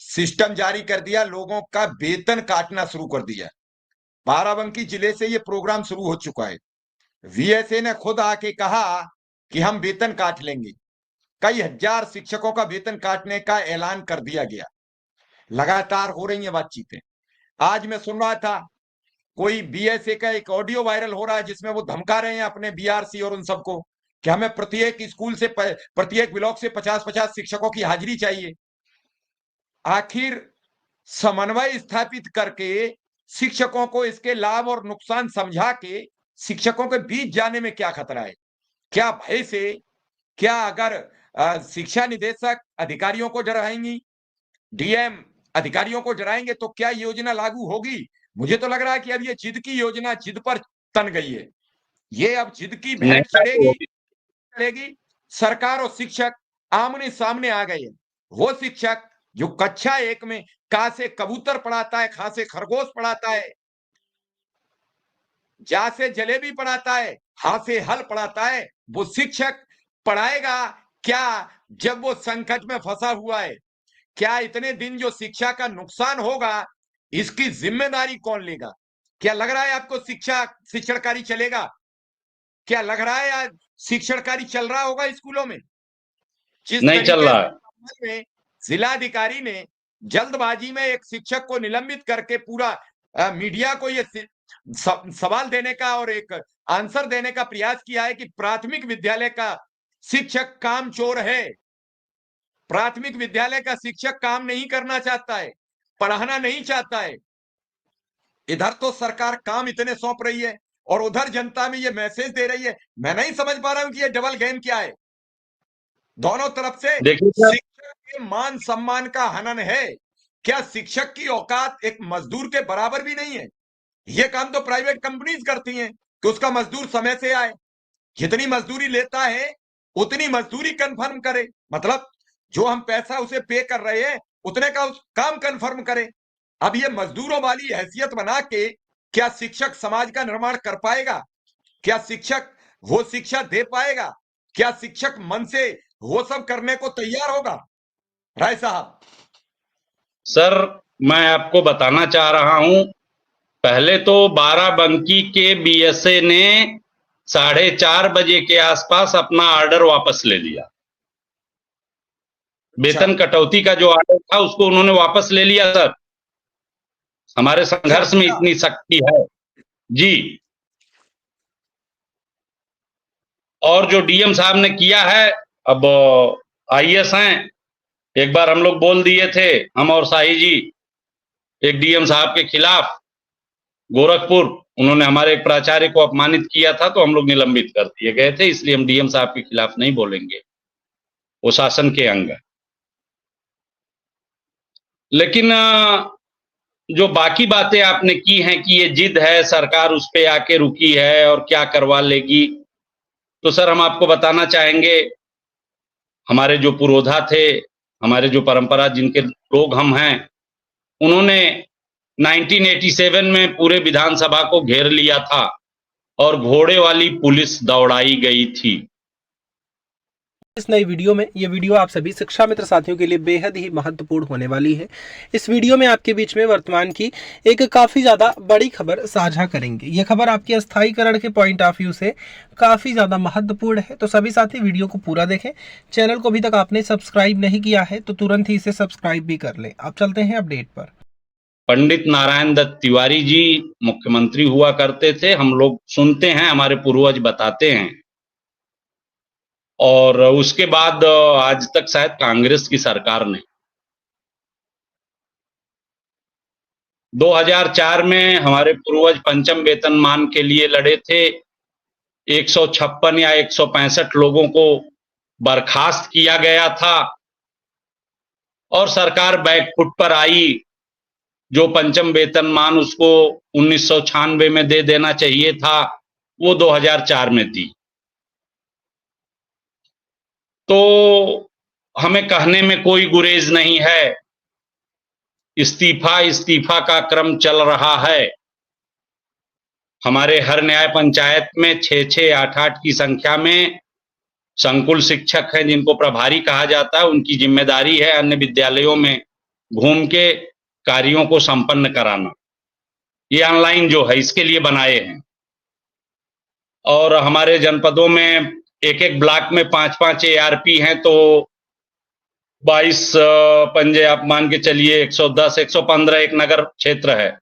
System जारी कर दिया, लोगों का वेतन काटना शुरू कर दिया। बाराबंकी जिले से ये प्रोग्राम शुरू हो चुका है। वीएसए ने खुद आके कहा कि हम वेतन काट लेंगे। कई हजार शिक्षकों का वेतन काटने का ऐलान कर दिया गया। लगातार हो रही है बातचीतें। आज मैं सुन रहा था कोई बीएसए का एक ऑडियो वायरल हो रहा है जिसमें वो धमका रहे हैं अपने बीआरसी और उन सबको कि हमें प्रत्येक स्कूल से प्रत्येक ब्लॉक से 50-50 शिक्षकों की हाजिरी चाहिए। आखिर समन्वय स्थापित करके शिक्षकों को इसके लाभ और नुकसान समझा के शिक्षकों के बीच जाने में क्या खतरा है? क्या भय से, क्या अगर शिक्षा निदेशक अधिकारियों को डराएंगी, डीएम अधिकारियों को डराएंगे तो क्या योजना लागू होगी? मुझे तो लग रहा है कि अब ये जिद की योजना जिद पर तन गई है। ये अब जिद की नहीं भेंट चढ़ेगी, चढ़ेगी। सरकार और शिक्षक आमने सामने आ गए हैं। वो शिक्षक जो कक्षा 1 में का से कबूतर पढ़ाता है, ख से खरगोश पढ़ाता है, जा से जलेबी पढ़ाता है, हा से हल पढ़ाता है, वो शिक्षक पढ़ाएगा क्या जब वो संकट में फंसा हुआ है? क्या इतने दिन जो शिक्षा का नुकसान होगा, इसकी जिम्मेदारी कौन लेगा? क्या लग रहा है आपको शिक्षण कार्य चलेगा? क्या लग रहा है आज शिक्षण कार्य चल रहा होगा स्कूलों में? जिस नहीं चल तरीके रहा है। से में जिलाधिकारी ने जल्दबाजी में एक शिक्षक को निलंबित करके पूरा मीडिया को ये सवाल देने का और एक आंसर देने का प्रयास किया है कि प्राथमिक विद्यालय का शिक्षक कामचोर है। प्राथमिक विद्यालय का शिक्षक काम नहीं करना चाहता है, पढ़ाना नहीं चाहता है। इधर तो सरकार काम इतने सौंप रही है और उधर जनता में ये मैसेज दे रही है। मैं नहीं समझ पा रहा हूं कि ये डबल गेम क्या है। दोनों तरफ से देखिए सर, शिक्षक के मान सम्मान का हनन है। क्या शिक्षक की औकात एक मजदूर के बराबर भी नहीं है? ये काम तो प्राइवेट कंपनीज करती हैं कि उसका मजदूर समय से आए, जितनी मजदूरी लेता है उतनी मजदूरी कंफर्म करे, मतलब जो हम पैसा उसे पे कर रहे हैं उतने का उस काम कंफर्म करे। अब ये मजदूरों वाली हैसियत बना के क्या शिक्षक समाज का निर्माण कर पाएगा? क्या शिक्षक वो शिक्षा दे पाएगा? क्या शिक्षक मन से वो सब करने को तैयार होगा? राय साहब। सर मैं आपको बताना चाह रहा हूं, पहले तो बाराबंकी के बीएसए ने 4:30 बजे के आसपास अपना ऑर्डर वापस ले लिया। वेतन कटौती का जो ऑर्डर था उसको उन्होंने वापस ले लिया सर। हमारे संघर्ष में इतनी शक्ति है जी। और जो डीएम साहब ने किया है, अब आईएएस हैं, एक बार हम लोग बोल दिए थे, हम और शाही जी, एक डीएम साहब के खिलाफ गोरखपुर, उन्होंने हमारे एक प्राचार्य को अपमानित किया था तो हम लोग निलंबित कर दिए गए थे, इसलिए हम डीएम साहब के खिलाफ नहीं बोलेंगे, वो शासन के अंग है। लेकिन जो बाकी बातें आपने की हैं कि ये जिद है, सरकार उस पे आके रुकी है और क्या करवा लेगी, तो सर हम आपको बताना चाहेंगे, हमारे जो पुरोधा थे, हमारे जो परंपरा जिनके लोग हम हैं, उन्होंने 1987 में पूरे विधानसभा को घेर लिया था और घोड़े वाली पुलिस दौड़ाई गई थी। इस नई वीडियो में ये वीडियो आप सभी शिक्षा मित्र साथियों के लिए बेहद ही महत्वपूर्ण होने वाली है। इस वीडियो में आपके बीच में वर्तमान की एक काफ़ी ज़्यादा बड़ी खबर साझा करेंगे। ये खबर आपके अस्थायीकरण के पॉइंट ऑफ व्यू से काफ़ी ज़्यादा महत्वपूर्ण है, तो सभी साथी वीडियो को पूरा देखें। चैनल को अभी तक आपने सब्सक्राइब नहीं किया है तो तुरंत ही इसे सब्सक्राइब भी कर लें। अब चलते हैं अपडेट पर। पंडित नारायण दत्त तिवारी जी मुख्यमंत्री हुआ करते थे, हम लोग सुनते हैं, हमारे पूर्वज बताते हैं। और उसके बाद आज तक शायद कांग्रेस की सरकार ने 2004 में हमारे पूर्वज पंचम वेतनमान के लिए लड़े थे। 156 या 165 लोगों को बर्खास्त किया गया था और सरकार बैकफुट पर आई। जो पंचम वेतनमान उसको 1996 में दे देना चाहिए था, वो 2004 में दी। तो हमें कहने में कोई गुरेज नहीं है, इस्तीफा का क्रम चल रहा है। हमारे हर न्याय पंचायत में 6-6, 8-8 की संख्या में संकुल शिक्षक हैं जिनको प्रभारी कहा जाता है, उनकी जिम्मेदारी है अन्य विद्यालयों में घूम के कार्यों को संपन्न कराना, ये ऑनलाइन जो है इसके लिए बनाए हैं। और हमारे जनपदों में एक एक ब्लॉक में 5-5 ARP हैं, तो 22 पंजे आप मान के चलिए, 110 115 एक नगर क्षेत्र है,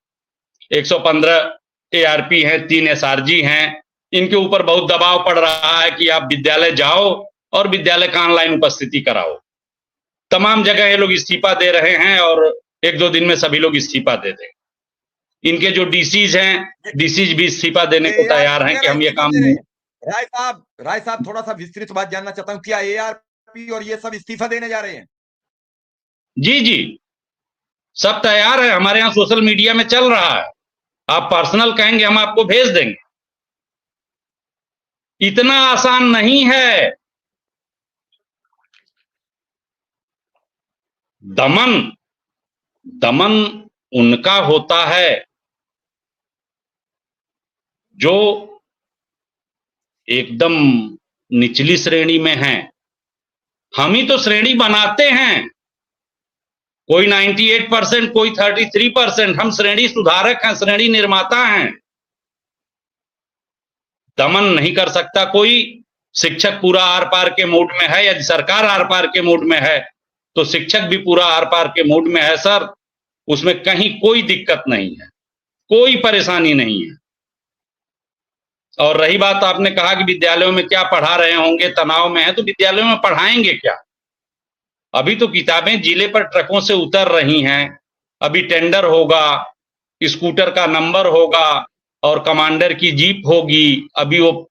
115 ARP हैं, 3 SRG हैं। इनके ऊपर बहुत दबाव पड़ रहा है कि आप विद्यालय जाओ और विद्यालय का ऑनलाइन उपस्थिति कराओ। तमाम जगह ये लोग इस्तीफा दे रहे हैं और 1-2 दिन में सभी लोग इस्तीफा दे देंगे। इनके जो DCs हैं, DCs भी इस्तीफा देने को तैयार हैं कि हम ये काम नहीं। राय साहब थोड़ा सा विस्तृत बात जानना चाहता हूं, क्या ARP और ये सब इस्तीफा देने जा रहे हैं? जी जी, सब तैयार है, हमारे यहाँ सोशल मीडिया में चल रहा है। आप पर्सनल कहेंगे हम आपको भेज देंगे। इतना आसान नहीं है। दमन उनका होता है जो एकदम निचली श्रेणी में है। हम ही तो श्रेणी बनाते हैं, कोई 98%, कोई 33%। हम श्रेणी सुधारक हैं, श्रेणी निर्माता हैं। दमन नहीं कर सकता कोई। शिक्षक पूरा आर पार के मूड में है, यदि सरकार आर पार के मूड में है तो शिक्षक भी पूरा आर पार के मूड में है सर। उसमें कहीं कोई दिक्कत नहीं है, कोई परेशानी नहीं है। और रही बात, आपने कहा कि विद्यालयों में क्या पढ़ा रहे होंगे, तनाव में है, तो विद्यालयों में पढ़ाएंगे क्या? अभी तो किताबें जिले पर ट्रकों से उतर रही हैं। अभी टेंडर होगा, स्कूटर का नंबर होगा और कमांडर की जीप होगी। अभी वो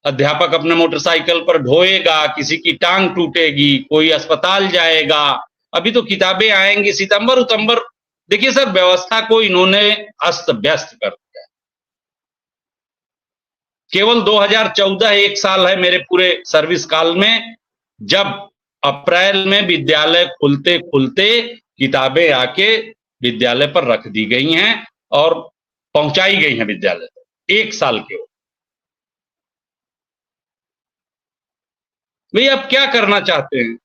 अध्यापक अपने मोटरसाइकिल पर ढोएगा, किसी की टांग टूटेगी, कोई अस्पताल जाएगा। अभी तो किताबें आएंगी सितंबर उतंबर। देखिए सर, व्यवस्था को इन्होंने अस्त व्यस्त कर दिया। केवल 2014 एक साल है मेरे पूरे सर्विस काल में, जब अप्रैल में विद्यालय खुलते खुलते किताबें आके विद्यालय पर रख दी गई हैं और पहुंचाई गई हैं विद्यालय तक। 1 साल के। भाई अब क्या करना चाहते हैं?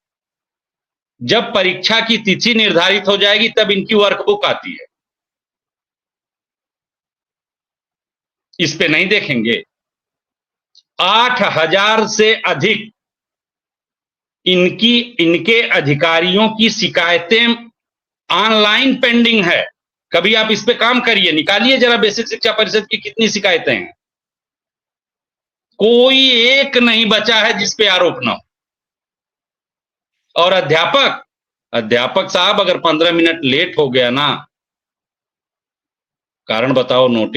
जब परीक्षा की तिथि निर्धारित हो जाएगी तब इनकी वर्कबुक आती है, इस पे नहीं देखेंगे। 8000 से अधिक इनके अधिकारियों की शिकायतें ऑनलाइन पेंडिंग है। कभी आप इस पे काम करिए, निकालिए जरा बेसिक शिक्षा परिषद की कितनी शिकायतें हैं। कोई एक नहीं बचा है जिस पे आरोप ना हो। और अध्यापक साहब अगर 15 मिनट लेट हो गया ना, कारण बताओ, नोटिस।